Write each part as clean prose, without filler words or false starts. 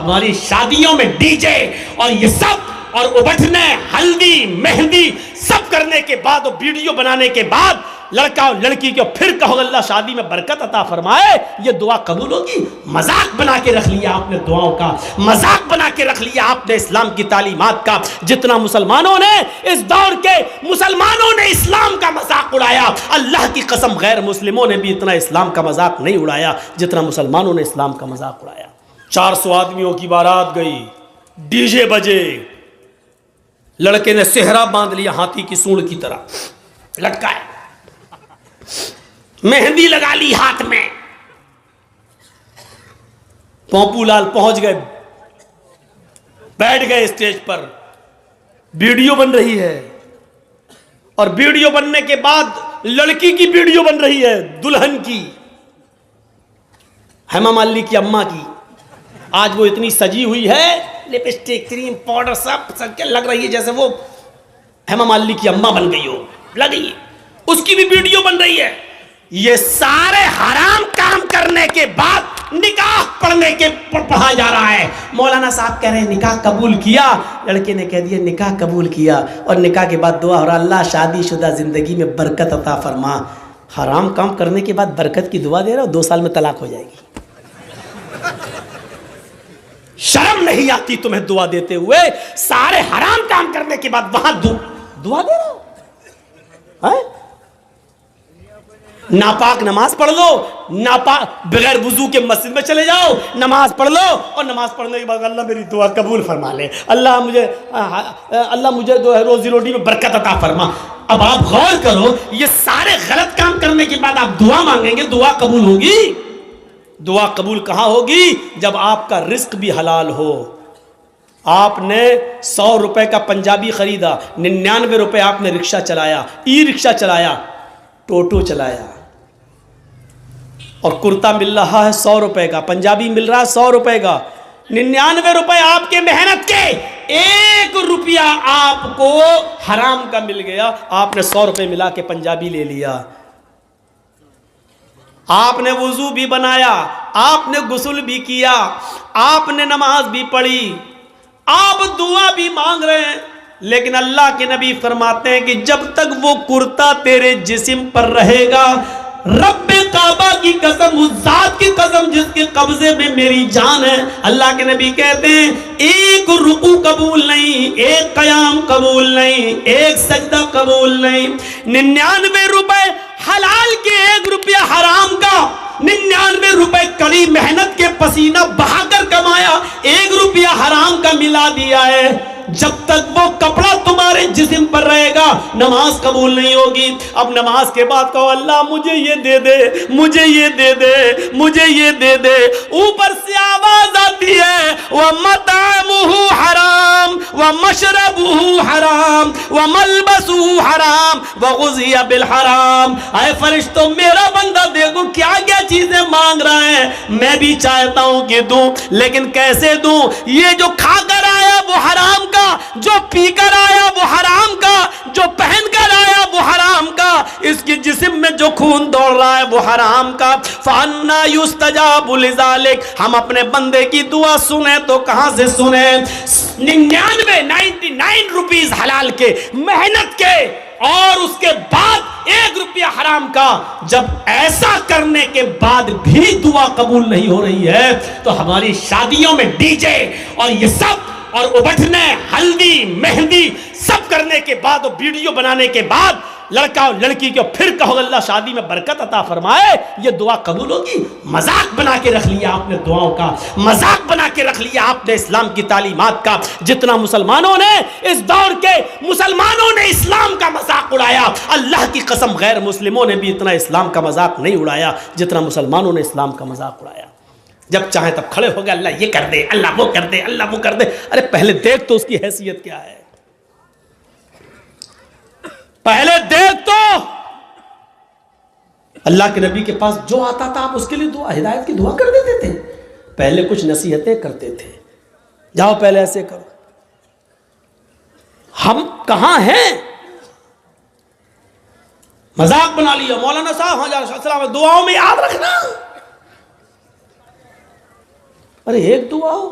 हमारी शादियों में डीजे और ये सब और उबटने, हल्दी, मेहंदी सब करने के बाद और वीडियो बनाने के बाद लड़का और लड़की को फिर कहो अल्लाह शादी में बरकत अता फरमाए, ये दुआ कबूल होगी? मजाक बना के रख लिया आपने दुआओं का, मजाक बना के रख लिया आपने इस्लाम की तालीमात का। जितना मुसलमानों ने, इस दौर के मुसलमानों ने इस्लाम का मजाक उड़ाया, अल्लाह की कसम गैर मुस्लिमों ने भी इतना इस्लाम का मजाक नहीं उड़ाया जितना मुसलमानों ने इस्लाम का मजाक उड़ाया। 400 आदमियों की बारात गई, डीजे बजे, लड़के ने सेहरा बांध लिया हाथी की सूंड की तरह लटकाए, मेहंदी लगा ली हाथ में। पोंपूलाल पहुंच गए, बैठ गए स्टेज पर, वीडियो बन रही है और वीडियो बनने के बाद लड़की की वीडियो बन रही है, दुल्हन की, हेमा मालिनी की अम्मा की। आज वो इतनी सजी हुई है, लिपस्टिक, क्रीम, पाउडर सब के लग रही है जैसे वो हेमा मालिनी की अम्मा बन गई हो, लगी। उसकी भी वीडियो बन रही है। ये सारे हराम काम करने के बाद निकाह पढ़ने के पढ़ा जा रहा है। मौलाना साहब कह रहे हैं निकाह कबूल किया, लड़के ने कह दिया निकाह कबूल किया, और निकाह के बाद दुआ हो रहा अल्लाह शादीशुदा जिंदगी में बरकत अता फरमा। हराम काम करने के बाद बरकत की दुआ दे रहा हो, 2 साल में तलाक हो जाएगी। शर्म नहीं आती तुम्हें दुआ देते हुए? सारे हराम काम करने के बाद वहां दुआ दे रहे हो? नापाक नमाज पढ़ लो, नापाक बगैर वुजू के मस्जिद में चले जाओ, नमाज पढ़ लो, और नमाज पढ़ने के बाद अल्लाह मेरी दुआ कबूल फरमा ले, अल्लाह मुझे जो है रोजी रोटी में बरकत अता फरमा। अब आप गौर करो, ये सारे गलत काम करने के बाद आप दुआ मांगेंगे, दुआ कबूल होगी? दुआ कबूल कहाँ होगी? जब आपका रिस्क भी हलाल हो। आपने 100 रुपए का पंजाबी खरीदा, 99 रुपए आपने रिक्शा चलाया, ई रिक्शा चलाया, टोटो चलाया, और कुर्ता मिल रहा है 100 रुपए का, पंजाबी मिल रहा है 100 रुपए का, 99 रुपए आपके मेहनत के, 1 रुपया आपको हराम का मिल गया। आपने 100 रुपए मिला के पंजाबी ले लिया, आपने वुजू भी बनाया, आपने गुस्ल भी किया, आपने नमाज भी पढ़ी, आप दुआ भी मांग रहे हैं, लेकिन अल्लाह के नबी फरमाते हैं कि जब तक वो कुर्ता तेरे जिस्म पर रहेगा, रब्बे काबा की कसम, उस जात की कसम जिसके कब्जे में मेरी जान है, अल्लाह के नबी कहते हैं 1 रुकू कबूल नहीं, 1 कयाम कबूल नहीं, 1 सजदा कबूल नहीं। 99 रुपए हलाल के, 1 रुपया हराम का, 99 रुपए कड़ी मेहनत के पसीना बहाकर कमाया, 1 रुपया हराम का मिला दिया है। जब तक वो कपड़ा तुम्हारे जिस्म पर रहेगा, नमाज कबूल नहीं होगी। अब नमाज के बाद कहो अल्लाह मुझे ये दे दे, मुझे ये दे दे, मुझे ये दे दे। ऊपर से आवाज आती है व मतामुहु हराम व मशरबुहु हराम व मलबसुहु हराम व गुज़िया बिल हराम। आए फरिश्तों, मेरा बंदा देखो क्या क्या चीजें मांग रहा है, मैं भी चाहता हूं कि दूं, लेकिन कैसे दूं? ये जो खाकर आया वो हराम का, जो पीकर आया वो हराम का, जो पहनकर आया वो हराम का, इसके जिस्म में जो खून दौड़ रहा है वो हराम का। फअन्ना युस्तजाबु लिज़ालिक, हम अपने बंदे की दुआ सुने तो कहां से सुने? 99 रुपीस हलाल के, मेहनत के, और उसके बाद 1 रुपया हराम का। जब ऐसा करने के बाद भी दुआ कबूल नहीं हो रही है, तो हमारी शादियों में डीजे और ये सब और उबटने, हल्दी, मेहंदी सब करने के बाद और वीडियो बनाने के बाद लड़का और लड़की को फिर कहो अल्लाह शादी में बरकत अता फरमाए, ये दुआ कबूल होगी? मजाक बना के रख लिया आपने दुआओं का, मजाक बना के रख लिया आपने इस्लाम की तालीमात का। जितना मुसलमानों ने, इस दौर के मुसलमानों ने इस्लाम का मजाक उड़ाया, अल्लाह की कसम गैर मुस्लिमों ने भी इतना इस्लाम का मजाक नहीं उड़ाया जितना मुसलमानों ने इस्लाम का मजाक उड़ाया। जब चाहे तब खड़े हो गए, अल्लाह ये कर दे, अल्लाह वो कर दे, अल्लाह वो कर दे। अरे पहले देख तो उसकी हैसियत क्या है, पहले देख तो। अल्लाह के नबी के पास जो आता था आप उसके लिए दुआ, हिदायत की दुआ कर देते थे। पहले कुछ नसीहतें करते थे, जाओ पहले ऐसे करो। हम कहां हैं? मजाक बना लिया। मौलाना साहब दुआओं में याद रखना, अरे एक दुआ हो,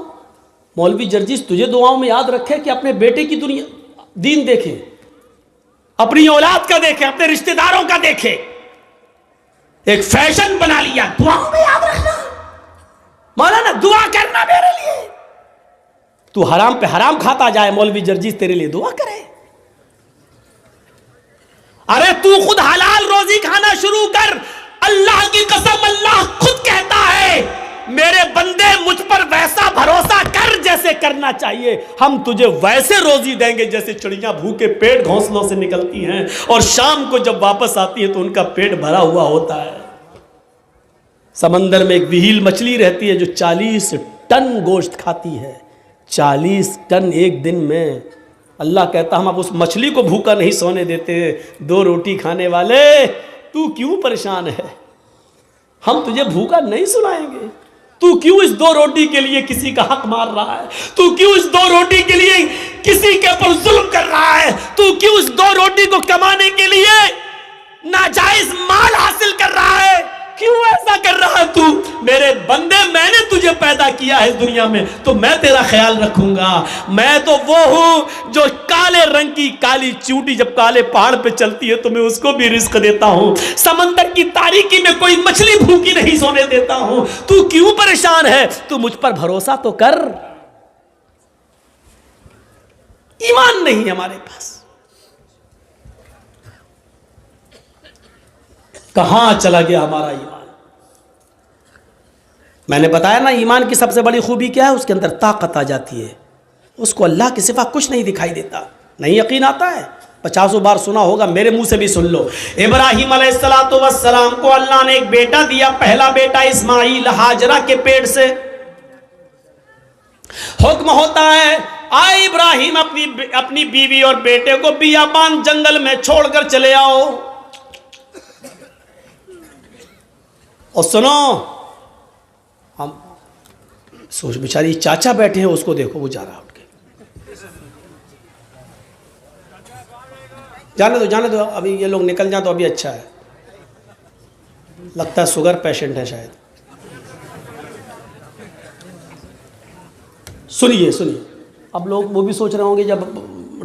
मौलवी जर्जिस तुझे दुआओं में याद रखे कि अपने बेटे की दुनिया दीन देखे, अपनी औलाद का देखे, अपने रिश्तेदारों का देखे, एक फैशन बना लिया दुआओं में याद रखना। मौलाना दुआ करना मेरे लिए, तू हराम पे हराम खाता जाए, मौलवी जर्जिस तेरे लिए दुआ करे। अरे तू खुद हलाल रोजी खाना शुरू कर। अल्लाह की कसम, अल्लाह खुद कहता है मेरे बंदे मुझ पर वैसा भरोसा कर जैसे करना चाहिए, हम तुझे वैसे रोजी देंगे जैसे चिड़ियां भूखे पेट घोंसलों से निकलती हैं और शाम को जब वापस आती है तो उनका पेट भरा हुआ होता है। समंदर में एक विहील मछली रहती है जो 40 टन गोश्त खाती है, 40 टन एक दिन में। अल्लाह कहता हम अब उस मछली को भूखा नहीं सोने देते। 2 रोटी खाने वाले तू क्यों परेशान है, हम तुझे भूखा नहीं सुनाएंगे। तू क्यों इस 2 रोटी के लिए किसी का हक मार रहा है, तू क्यों इस 2 रोटी के लिए किसी के ऊपर जुल्म कर रहा है, तू क्यों इस 2 रोटी को कमाने के लिए नाजायज माल हासिल कर रहा है, क्यों ऐसा कर रहा है तू। मेरे बंदे मैंने तुझे पैदा किया है दुनिया में तो मैं तेरा ख्याल रखूंगा। मैं तो वो हूं जो काले रंग की काली चूंटी जब काले पहाड़ पे चलती है तो मैं उसको भी रिस्क देता हूं। समंदर की तारीकी में कोई मछली भूखी नहीं सोने देता हूं। तू क्यों परेशान है, तू मुझ पर भरोसा तो कर। ईमान नहीं हमारे पास, कहां चला गया हमारा ईमान। मैंने बताया ना ईमान की सबसे बड़ी खूबी क्या है, उसके अंदर ताकत आ जाती है। उसको अल्लाह के सिवा कुछ नहीं दिखाई देता। नहीं यकीन आता है, 50 बार सुना होगा, मेरे मुंह से भी सुन लो। इब्राहिम अलैहिस्सलातु वस्सलाम को अल्लाह ने एक बेटा दिया, पहला बेटा इस्माइल हाजरा के पेट से। हुक्म होता है आए इब्राहिम अपनी बीवी और बेटे को बियाबान जंगल में छोड़कर चले आओ। और सुनो, हम सोच बेचारी चाचा बैठे हैं, उसको देखो वो जा रहा उठ के। जाने दो अभी ये लोग निकल जाए तो अभी अच्छा है। लगता है शुगर पेशेंट है शायद। सुनिए अब लोग वो भी सोच रहे होंगे जब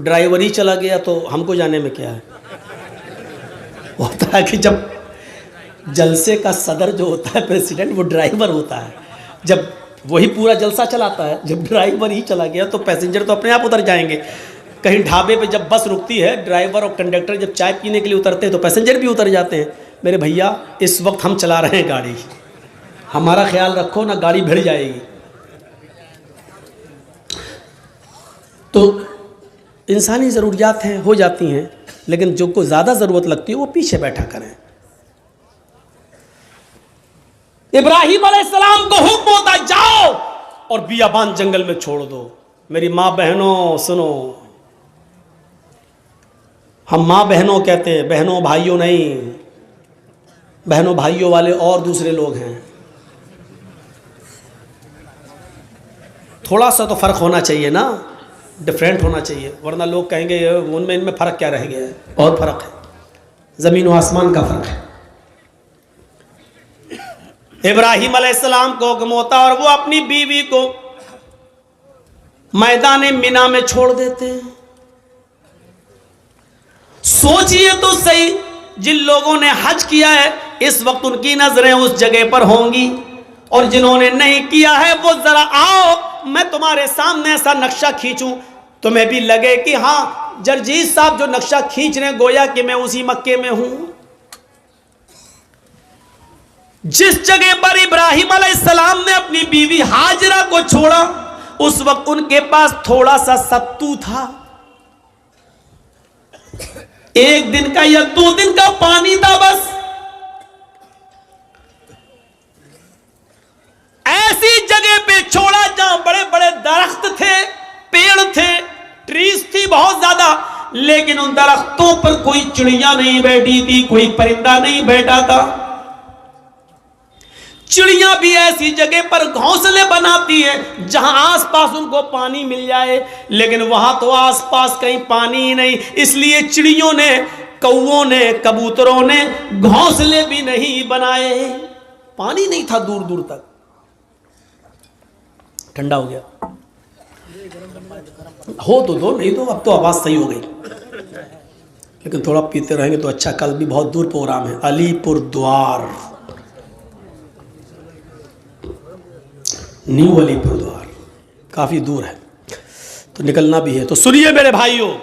ड्राइवर ही चला गया तो हमको जाने में क्या है। होता है कि जब जलसे का सदर जो होता है प्रेसिडेंट, वो ड्राइवर होता है। जब वही पूरा जलसा चलाता है, जब ड्राइवर ही चला गया तो पैसेंजर तो अपने आप उतर जाएंगे। कहीं ढाबे पे जब बस रुकती है, ड्राइवर और कंडक्टर जब चाय पीने के लिए उतरते हैं तो पैसेंजर भी उतर जाते हैं। मेरे भैया इस वक्त हम चला रहे हैं गाड़ी, हमारा ख्याल रखो ना, गाड़ी भिड़ जाएगी। तो इंसानी ज़रूरियात हैं, हो जाती हैं, लेकिन जो को ज़्यादा ज़रूरत लगती है वो पीछे बैठा करें। इब्राहिम अलैहिस्सलाम को हुक्म होता जाओ और बियाबान जंगल में छोड़ दो। मेरी माँ बहनों सुनो, हम माँ बहनों कहते हैं, बहनों भाइयों नहीं। बहनों भाइयों वाले और दूसरे लोग हैं। थोड़ा सा तो फ़र्क होना चाहिए ना, डिफरेंट होना चाहिए, वरना लोग कहेंगे उनमें इनमें फ़र्क क्या रह गया है। बहुत फ़र्क है, ज़मीन व आसमान का फ़र्क है। इब्राहिम अलैहिस्सलाम को हुक्म होता और वो अपनी बीवी को मैदान मिना में छोड़ देते हैं। सोचिए तो सही, जिन लोगों ने हज किया है इस वक्त उनकी नजरें उस जगह पर होंगी, और जिन्होंने नहीं किया है वो जरा आओ मैं तुम्हारे सामने ऐसा नक्शा खींचूं, तुम्हें भी लगे कि हाँ जर्जीस साहब जो नक्शा खींच रहे हैं गोया कि मैं उसी मक्के में हूं। जिस जगह पर इब्राहिम अलैहिस्सलाम ने अपनी बीवी हाजरा को छोड़ा उस वक्त उनके पास थोड़ा सा सत्तू था, 1 दिन का या 2 दिन का पानी था बस। ऐसी जगह पे छोड़ा जहां बड़े बड़े दरख्त थे, पेड़ थे, ट्रीज थी बहुत ज्यादा, लेकिन उन दरख्तों पर कोई चिड़िया नहीं बैठी थी, कोई परिंदा नहीं बैठा था। चिड़िया भी ऐसी जगह पर घोंसले बनाती है जहां आसपास उनको पानी मिल जाए, लेकिन वहां तो आसपास कहीं पानी ही नहीं। इसलिए चिड़ियों ने, कौओं ने, कबूतरों ने घोंसले भी नहीं बनाए। पानी नहीं था दूर दूर तक। ठंडा हो गया। हो तो दो, नहीं तो अब तो आवाज़ सही हो गई, लेकिन थोड़ा पीते रहेंगे तो अच्छा। कल भी बहुत दूर प्रोग्राम है, अलीपुर द्वार, न्यू अलीपुर द्वार, काफ़ी दूर है तो निकलना भी है। तो सुनिए मेरे भाइयों,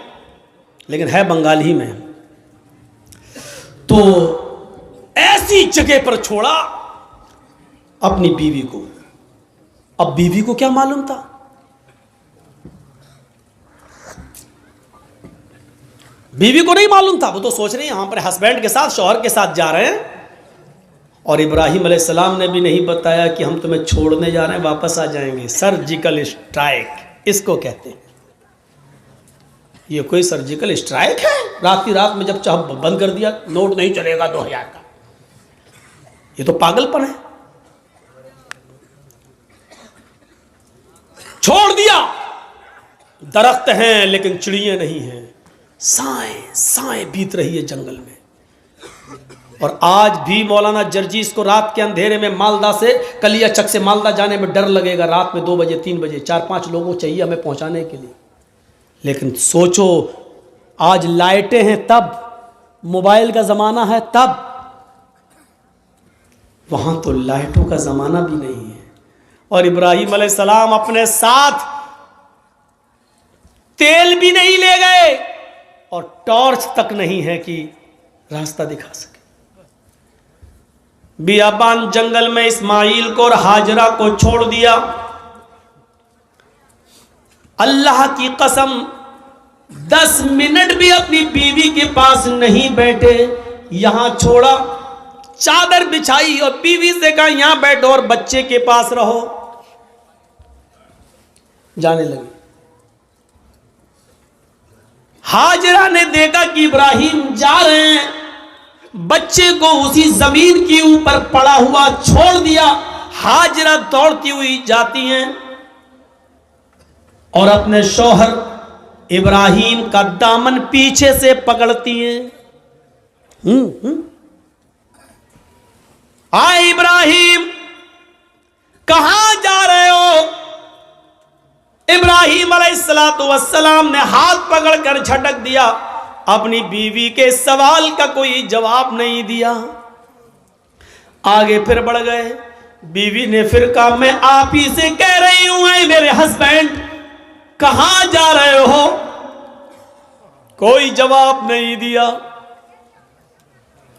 लेकिन है बंगाल ही में। तो ऐसी जगह पर छोड़ा अपनी बीवी को। अब बीवी को क्या मालूम था? बीवी को नहीं मालूम था, वो तो सोच रही है यहां पर हस्बैंड के साथ, शौहर के साथ जा रहे हैं, और इब्राहिम अलैहिस्सलाम ने भी नहीं बताया कि हम तुम्हें छोड़ने जा रहे हैं, वापस आ जाएंगे। सर्जिकल स्ट्राइक इसको कहते हैं। ये कोई सर्जिकल स्ट्राइक है? रात की रात में जब चाह बंद कर दिया, नोट नहीं चलेगा 2000 का, ये तो पागलपन है। छोड़ दिया, दरख्त हैं लेकिन चिड़ियां नहीं हैं, साएं साएं बीत रही है जंगल में। और आज भी मौलाना जर्जीस को रात के अंधेरे में मालदा से, कलियाचक से मालदा जाने में डर लगेगा। रात में 2 बजे 3 बजे 4-5 लोगों चाहिए हमें पहुंचाने के लिए। लेकिन सोचो, आज लाइटें हैं तब, मोबाइल का ज़माना है तब, वहाँ तो लाइटों का ज़माना भी नहीं है। और इब्राहिम अलैहिस्सलाम अपने साथ तेल भी नहीं ले गए और टॉर्च तक नहीं है कि रास्ता दिखा सके। बियाबान जंगल में इस्माइल को और हाजरा को छोड़ दिया। अल्लाह की कसम 10 मिनट भी अपनी बीवी के पास नहीं बैठे, यहां छोड़ा, चादर बिछाई और बीवी से कहा यहां बैठो और बच्चे के पास रहो। जाने लगे। हाजरा ने देखा कि इब्राहिम जा रहे हैं, बच्चे को उसी जमीन के ऊपर पड़ा हुआ छोड़ दिया। हाजरा दौड़ती हुई जाती हैं और अपने शौहर इब्राहिम का दामन पीछे से पकड़ती हैं। आए इब्राहिम, कहां जा रहे हो? इब्राहिम अलैहिस्सलातु वस्सलाम ने हाथ पकड़कर झटक दिया। अपनी बीवी के सवाल का कोई जवाब नहीं दिया। आगे फिर बढ़ गए। बीवी ने फिर कहा मैं आप ही से कह रही हूं, मेरे हस्बैंड कहां जा रहे हो? कोई जवाब नहीं दिया।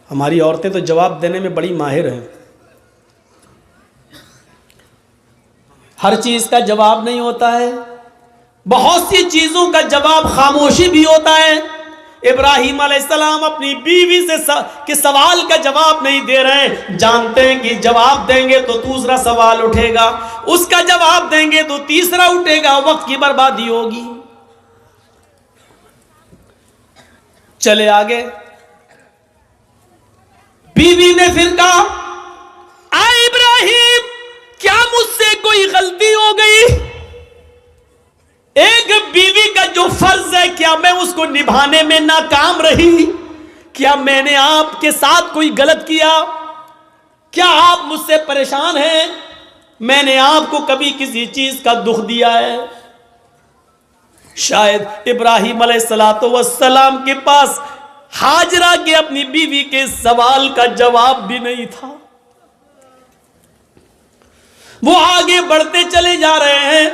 हमारी औरतें तो जवाब देने में बड़ी माहिर हैं। हर चीज का जवाब नहीं होता है, बहुत सी चीजों का जवाब खामोशी भी होता है। इब्राहिम अलैहिस्सलाम अपनी बीवी से के सवाल का जवाब नहीं दे रहे हैं। जानते हैं कि जवाब देंगे तो दूसरा सवाल उठेगा, उसका जवाब देंगे तो तीसरा उठेगा, वक्त की बर्बादी होगी। चले आगे। बीवी ने फिर कहा आ इब्राहिम, क्या मुझसे कोई गलती हो गई? एक बीवी का जो फर्ज है, क्या मैं उसको निभाने में नाकाम रही? क्या मैंने आपके साथ कोई गलत किया? क्या आप मुझसे परेशान हैं? मैंने आपको कभी किसी चीज का दुख दिया है? शायद इब्राहिम अलैहिस्सलातु वस्सलाम के पास हाजरा के अपनी बीवी के सवाल का जवाब भी नहीं था। वो आगे बढ़ते चले जा रहे हैं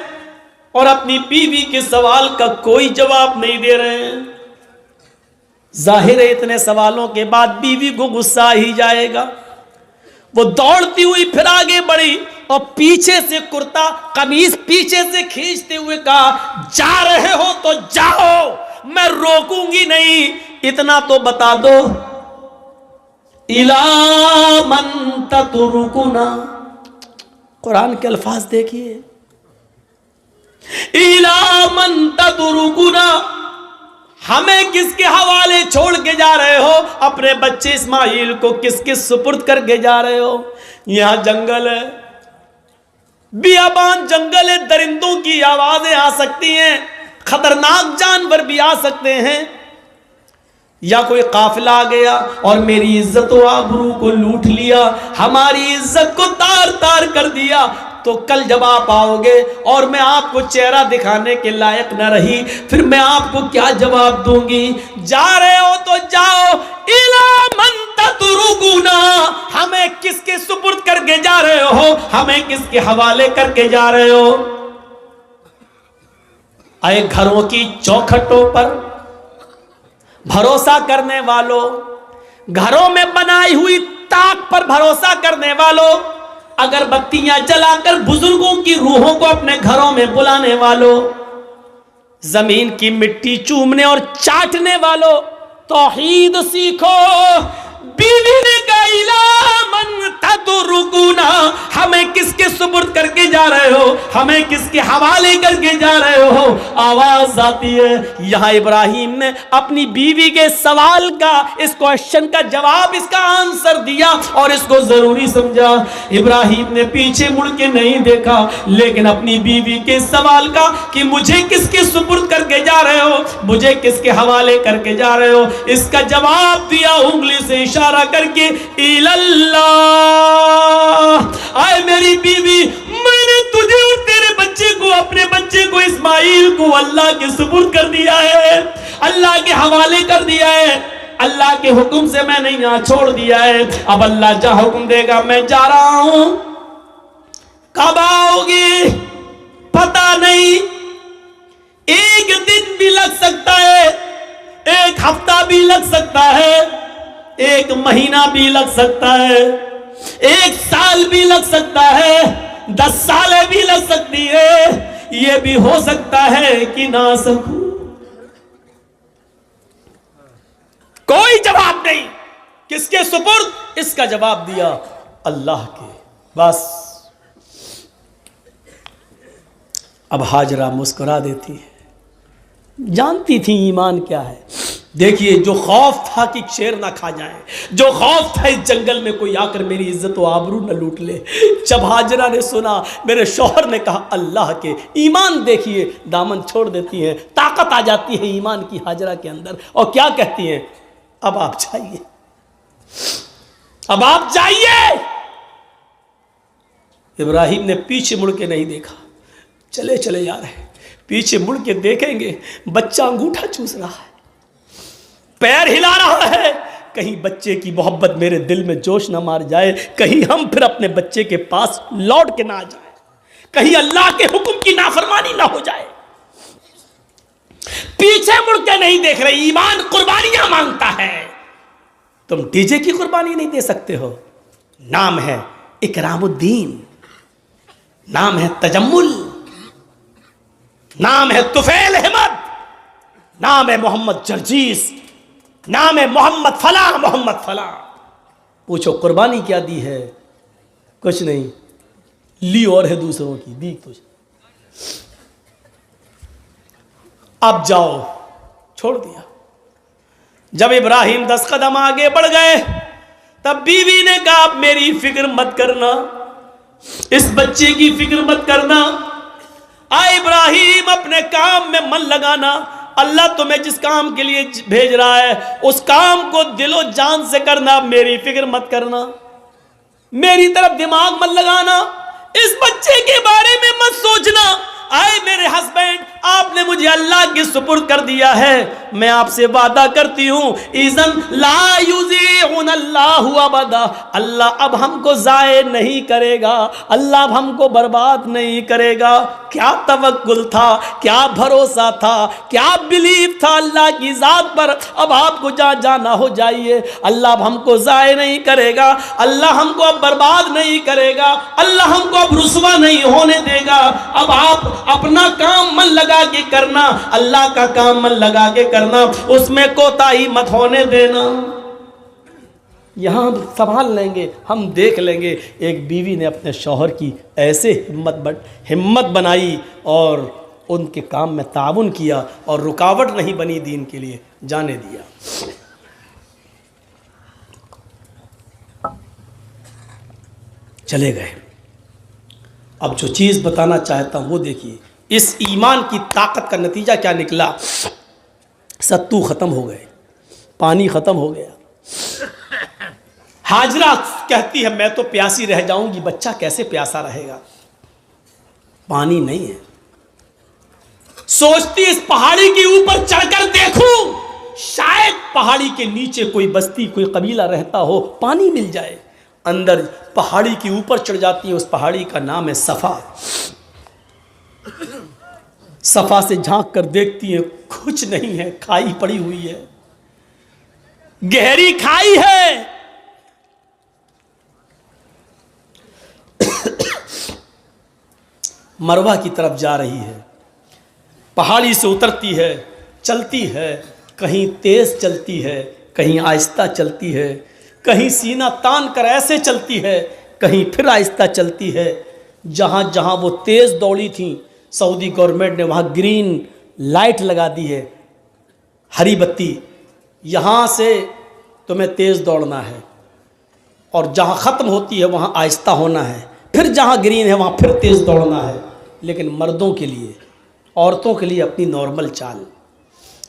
और अपनी बीवी के सवाल का कोई जवाब नहीं दे रहे हैं। जाहिर है इतने सवालों के बाद बीवी को गुस्सा ही जाएगा। वो दौड़ती हुई फिर आगे बढ़ी और पीछे से कुर्ता कमीज पीछे से खींचते हुए कहा जा रहे हो तो जाओ, मैं रोकूंगी नहीं। इतना तो बता दो, इला मन ततरुकुना, कुरान के अल्फाज देखिए, इला मन ततरुकुना, हमें किसके हवाले छोड़ के जा रहे हो? अपने बच्चे इस्माइल को किसके सुपुर्द करके जा रहे हो? यहां जंगल है, बियाबान जंगल है, दरिंदों की आवाजें आ सकती हैं, खतरनाक जानवर भी आ सकते हैं, या कोई काफिला आ गया और मेरी इज्जत व आबरू को लूट लिया, हमारी इज्जत को तार तार कर दिया। तो कल जब आप आओगे और मैं आपको चेहरा दिखाने के लायक न रही, फिर मैं आपको क्या जवाब दूंगी? जा रहे हो तो जाओ, इला मन ततरुकुना, हमें किसके सुपुर्द करके जा रहे हो, हमें किसके हवाले करके जा रहे हो? आए घरों की चौखटों पर भरोसा करने वालों, घरों में बनाई हुई ताक पर भरोसा करने वालों, अगरबत्तियां जलाकर बुजुर्गों की रूहों को अपने घरों में बुलाने वालों, जमीन की मिट्टी चूमने और चाटने वालों, तौहीद सीखो। बीवी ने कहा इला मन ततरुकुना, हमें किसके सुपुर्द करके जा रहे हो, हमें किसके हवाले करके जा रहे हो? आवाज आती है। यहां इब्राहिम ने अपनी बीवी के सवाल का, इस क्वेश्चन का जवाब, इसका आंसर दिया और इसको जरूरी समझा। इब्राहिम ने पीछे मुड़ के नहीं देखा, लेकिन अपनी बीवी के सवाल का कि मुझे किसके सुपुर्द करके जा रहे हो, मुझे किसके हवाले करके जा रहे हो, इसका जवाब दिया उंगली से इशारा करके, इल्लल्लाह। आए मेरी बीवी, मैंने तुझे और तेरे बच्चे को, अपने बच्चे को इस्माइल को अल्लाह के सुपुर्द कर दिया है, अल्लाह के हवाले कर दिया है, अल्लाह के हुक्म से मैंने यहां छोड़ दिया है। अब अल्लाह जहां हुक्म देगा मैं जा रहा हूं। कब आओगी पता नहीं, एक दिन भी लग सकता है, एक हफ्ता भी लग सकता है, एक महीना भी लग सकता है, एक साल भी लग सकता है, 10 सालें भी लग सकती है, यह भी हो सकता है कि ना सकूं। कोई जवाब नहीं, किसके सुपुर्द? इसका जवाब दिया अल्लाह के। बस अब हाजरा मुस्कुरा देती है, जानती थी ईमान क्या है। देखिए, जो खौफ था कि शेर ना खा जाए, जो खौफ था इस जंगल में कोई आकर मेरी इज्जत व आबरू न लूट ले, जब हाजरा ने सुना, मेरे शौहर ने कहा अल्लाह के। ईमान देखिए, दामन छोड़ देती है, ताकत आ जाती है ईमान की हाजरा के अंदर, और क्या कहती हैं? अब आप जाइए, अब आप जाइए। इब्राहिम ने पीछे मुड़ के नहीं देखा, चले चले जा रहे। पीछे मुड़ के देखेंगे, बच्चा अंगूठा चूस रहा है, पैर हिला रहा है, कहीं बच्चे की मोहब्बत मेरे दिल में जोश ना मार जाए, कहीं हम फिर अपने बच्चे के पास लौट के ना आ जाए, कहीं अल्लाह के हुक्म की नाफरमानी ना हो जाए। पीछे मुड़ के नहीं देख रहे। ईमान कुर्बानियां मांगता है। तुम डीजे की कुर्बानी नहीं दे सकते हो। नाम है इकरामुद्दीन, नाम है तजम्मुल, नाम है तुफैल अहमद, नाम है मोहम्मद जर्जीस, नाम है मोहम्मद फला, मोहम्मद फला। पूछो कुर्बानी क्या दी है? कुछ नहीं, ली और है दूसरों की, दी कुछ। अब जाओ, छोड़ दिया। जब इब्राहिम 10 कदम आगे बढ़ गए, तब बीवी ने कहा आप मेरी फिक्र मत करना, इस बच्चे की फिक्र मत करना, आ इब्राहिम अपने काम में मन लगाना, अल्लाह तुम्हें जिस काम के लिए भेज रहा है उस काम को दिलो जान से करना, मेरी फिक्र मत करना, मेरी तरफ दिमाग मत लगाना, इस बच्चे के बारे में मत सोचना। आए मेरे हस्बैंड, आपने मुझे अल्लाह के सुपुर्द कर दिया है, मैं आपसे वादा करती हूं, इज़न ला युज़ीउन अल्लाहु अबदा, अल्लाह अब हमको ज़ाये नहीं करेगा, अल्लाह अब हमको बर्बाद नहीं करेगा। क्या तवक्कुल था, क्या भरोसा था, क्या बिलीव था अल्लाह की ज़ात पर। अब आपको जहाँ जाना हो जाइए, अल्लाह अब हमको ज़ाये नहीं करेगा, अल्लाह हमको अब बर्बाद नहीं करेगा, अल्लाह हमको अब रुसवा नहीं होने देगा। अब आप अपना काम मन लगा के करना, अल्लाह का काम मन लगा के करना, उसमें कोताही मत होने देना। यहां संभाल लेंगे, हम देख लेंगे। एक बीवी ने अपने शौहर की ऐसे हिम्मत बनाई और उनके काम में ताउन किया और रुकावट नहीं बनी, दीन के लिए जाने दिया। चले गए। अब जो चीज़ बताना चाहता हूँ वो देखिए, इस ईमान की ताकत का नतीजा क्या निकला। सत्तू ख़त्म हो गए, पानी ख़त्म हो गया। हाजरा कहती है मैं तो प्यासी रह जाऊंगी, बच्चा कैसे प्यासा रहेगा। पानी नहीं है। सोचती इस पहाड़ी के ऊपर चढ़कर देखूं, शायद पहाड़ी के नीचे कोई बस्ती, कोई कबीला रहता हो, पानी मिल जाए। अंदर पहाड़ी के ऊपर चढ़ जाती है। उस पहाड़ी का नाम है सफा। सफा से झांक कर देखती है, कुछ नहीं है, खाई पड़ी हुई है, गहरी खाई है। मरवा की तरफ जा रही है, पहाड़ी से उतरती है, चलती है, कहीं तेज चलती है, कहीं आहिस्ता चलती है, कहीं सीना तान कर ऐसे चलती है, कहीं फिर आहिस्ता चलती है। जहाँ जहाँ वो तेज़ दौड़ी थी, सऊदी गवर्नमेंट ने वहाँ ग्रीन लाइट लगा दी है, हरी बत्ती, यहाँ से तुम्हें तेज़ दौड़ना है, और जहाँ ख़त्म होती है वहाँ आहिस्ता होना है, फिर जहाँ ग्रीन है वहाँ फिर तेज़ दौड़ना है। लेकिन मर्दों के लिए, औरतों के लिए अपनी नॉर्मल चाल।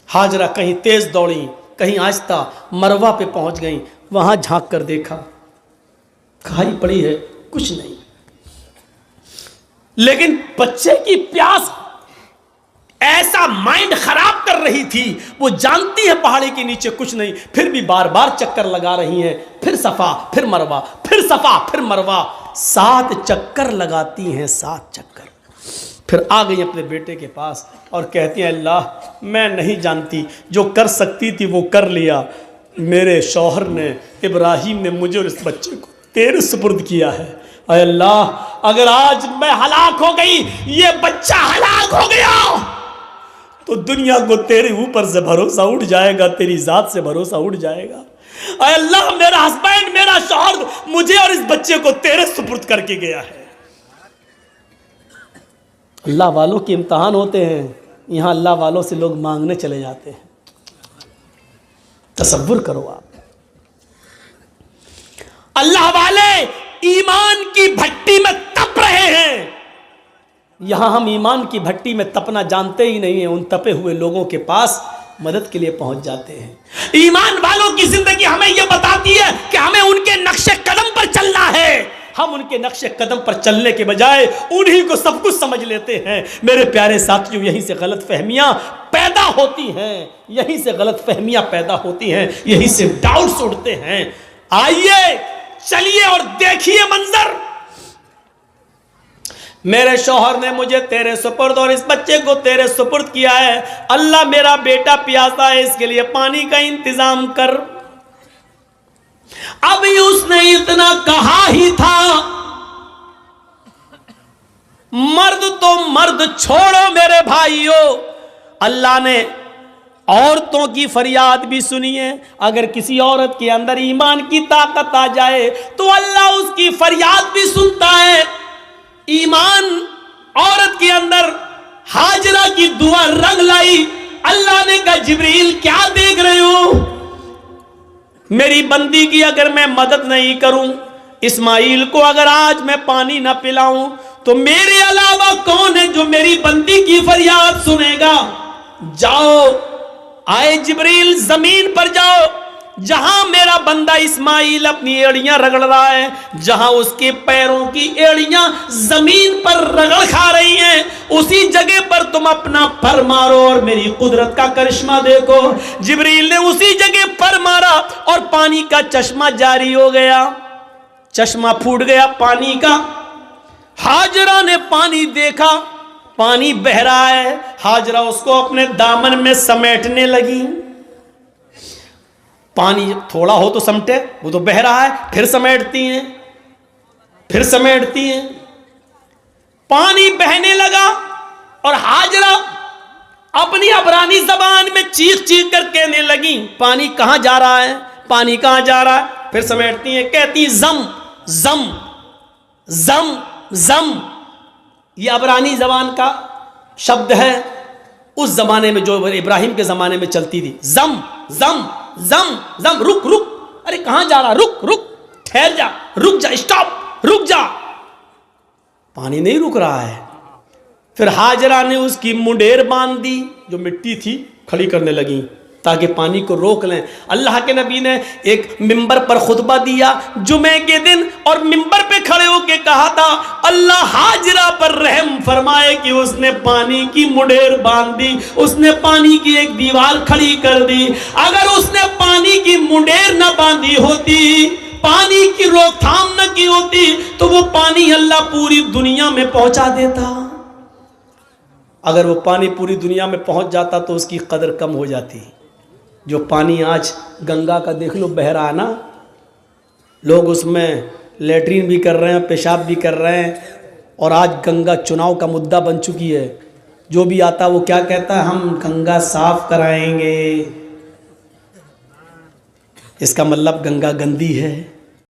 हाजरा कहीं तेज़ दौड़ी, कहीं आहिस्ता, मरवा पे पहुँच गई। वहाँ झांक कर देखा, खाई पड़ी है, कुछ नहीं। लेकिन बच्चे की प्यास ऐसा माइंड खराब कर रही थी, वो जानती है पहाड़ी के नीचे कुछ नहीं, फिर भी बार बार चक्कर लगा रही हैं। फिर सफा, फिर मरवा, फिर सफा, फिर मरवा, 7 चक्कर लगाती हैं, 7 चक्कर। फिर आ गई अपने बेटे के पास और कहती हैं, अल्लाह मैं नहीं जानती, जो कर सकती थी वो कर लिया। मेरे शौहर ने, इब्राहिम ने मुझे और इस बच्चे को तेरे सुपुर्द किया है। अय अल्लाह, अगर आज मैं हलाक हो गई, ये बच्चा हलाक हो गया, तो दुनिया को तेरे ऊपर से भरोसा उठ जाएगा, तेरी जात से भरोसा उठ जाएगा। अय अल्लाह, मेरा हस्बैंड, मेरा शौहर मुझे और इस बच्चे को तेरे सुपुर्द करके गया है। अल्लाह वालों के इम्तहान होते हैं, यहाँ अल्लाह वालों से लोग मांगने चले जाते हैं। तसव्वुर करो आप, अल्लाह वाले ईमान की भट्टी में तप रहे हैं, यहां हम ईमान की भट्टी में तपना जानते ही नहीं है। उन तपे हुए लोगों के पास मदद के लिए पहुंच जाते हैं। ईमान वालों की जिंदगी हमें यह बताती है कि हमें उनके नक्शे कदम पर चलना है। हम उनके नक्शे कदम पर चलने के बजाय उन्हीं को सब कुछ समझ लेते हैं। मेरे प्यारे साथियों, यहीं से गलत फहमियां पैदा होती हैं, यहीं से गलत फहमियां पैदा होती हैं, यहीं से डाउट्स उठते हैं। आइए चलिए और देखिए मंजर। मेरे शौहर ने मुझे तेरे सुपुर्द और इस बच्चे को तेरे सुपुर्द किया है। अल्लाह, मेरा बेटा प्यासा है, इसके लिए पानी का इंतजाम कर। अभी उसने इतना कहा ही था, मर्द तो मर्द छोड़ो मेरे भाइयों, अल्लाह ने औरतों की फरियाद भी सुनी है। अगर किसी औरत के अंदर ईमान की ताकत आ जाए तो अल्लाह उसकी फरियाद भी सुनता है। ईमान औरत के अंदर हाजरा की दुआ रंग लाई। अल्लाह ने कहा, जिब्रील क्या देख रहे हो, मेरी बंदी की अगर मैं मदद नहीं करूं, इस्माइल को अगर आज मैं पानी ना पिलाऊं, तो मेरे अलावा कौन है जो मेरी बंदी की फरियाद सुनेगा। जाओ, आए जिब्रील, जमीन पर जाओ, जहां मेरा बंदा इस्माइल अपनी एड़ियां रगड़ रहा है, जहां उसके पैरों की एड़ियां जमीन पर रगड़ खा रही हैं, उसी जगह पर तुम अपना पर मारो और मेरी कुदरत का करिश्मा देखो। जिब्रील ने उसी जगह पर मारा और पानी का चश्मा जारी हो गया, चश्मा फूट गया पानी का। हाजरा ने पानी देखा, पानी बह रहा है। हाजरा उसको अपने दामन में समेटने लगी। पानी थोड़ा हो तो समटे, वो तो बह रहा है, फिर समेटती हैं, फिर समेटती हैं। पानी बहने लगा और हाजरा अपनी अबरानी जबान में चीख चीख कर कहने लगी, पानी कहां जा रहा है, पानी कहां जा रहा है। फिर समेटती हैं, कहती जम जम जम जम। ये अबरानी जबान का शब्द है, उस जमाने में जो इब्राहिम के जमाने में चलती थी। जम जम जम जम, रुक रुक, अरे कहां जा रहा, रुक रुक, ठहर जा, रुक जा, स्टॉप, रुक जा। पानी नहीं रुक रहा है। फिर हाजरा ने उसकी मुंडेर बांध दी, जो मिट्टी थी खड़ी करने लगी। ताकि पानी को रोक लें। अल्लाह के नबी ने एक मिंबर पर खुतबा दिया जुमे के दिन, और मिंबर पे खड़े होके कहा था अल्लाह हाजरा पर रहम फरमाए कि उसने पानी की मुडेर बांध दी, उसने पानी की एक दीवार खड़ी कर दी। अगर उसने पानी की मुडेर न बांधी होती, पानी की रोकथाम न की होती, तो वो पानी अल्लाह पूरी दुनिया में पहुंचा देता। अगर वो पानी पूरी दुनिया में पहुंच जाता तो उसकी कदर कम हो जाती। जो पानी आज गंगा का देख लो बह रहा है ना, लोग उसमें लेटरिन भी कर रहे हैं, पेशाब भी कर रहे हैं, और आज गंगा चुनाव का मुद्दा बन चुकी है। जो भी आता वो क्या कहता है, हम गंगा साफ कराएंगे। इसका मतलब गंगा गंदी है।